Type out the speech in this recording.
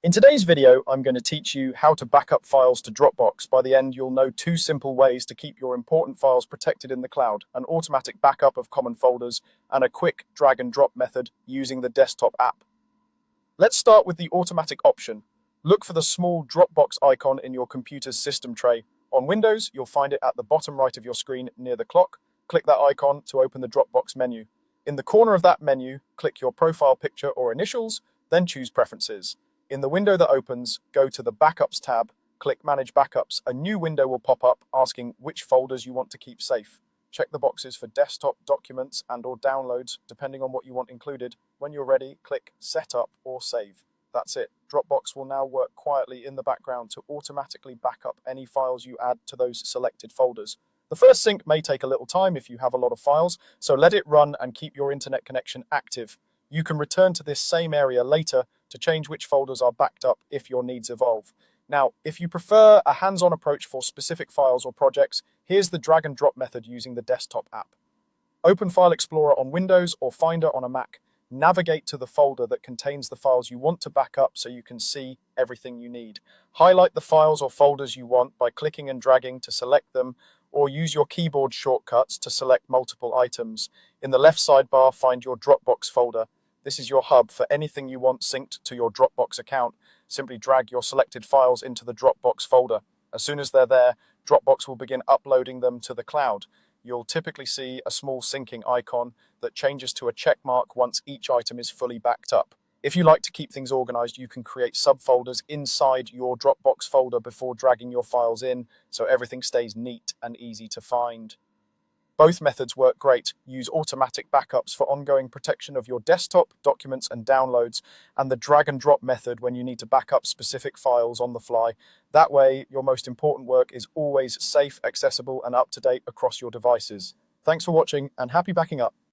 In today's video, I'm going to teach you how to back up files to Dropbox. By the end, you'll know two simple ways to keep your important files protected in the cloud: an automatic backup of common folders and a quick drag and drop method using the desktop app. Let's start with the automatic option. Look for the small Dropbox icon in your computer's system tray. On Windows, you'll find it at the bottom right of your screen near the clock. Click that icon to open the Dropbox menu. In the corner of that menu, click your profile picture or initials, then choose Preferences. In the window that opens, go to the Backups tab, click Manage Backups. A new window will pop up asking which folders you want to keep safe. Check the boxes for desktop, documents, and/or downloads, depending on what you want included. When you're ready, click Setup or Save. That's it. Dropbox will now work quietly in the background to automatically back up any files you add to those selected folders. The first sync may take a little time if you have a lot of files, so let it run and keep your internet connection active. You can return to this same area later to change which folders are backed up if your needs evolve. Now, if you prefer a hands-on approach for specific files or projects, here's the drag and drop method using the desktop app. Open File Explorer on Windows or Finder on a Mac. Navigate to the folder that contains the files you want to back up so you can see everything you need. Highlight the files or folders you want by clicking and dragging to select them, or use your keyboard shortcuts to select multiple items. In the left sidebar, find your Dropbox folder. This is your hub for anything you want synced to your Dropbox account. Simply drag your selected files into the Dropbox folder. As soon as they're there, Dropbox will begin uploading them to the cloud. You'll typically see a small syncing icon that changes to a check mark once each item is fully backed up. If you like to keep things organized, you can create subfolders inside your Dropbox folder before dragging your files in, so everything stays neat and easy to find. Both methods work great. Use automatic backups for ongoing protection of your desktop, documents, and downloads, and the drag and drop method when you need to back up specific files on the fly. That way, your most important work is always safe, accessible, and up to date across your devices. Thanks for watching, and happy backing up.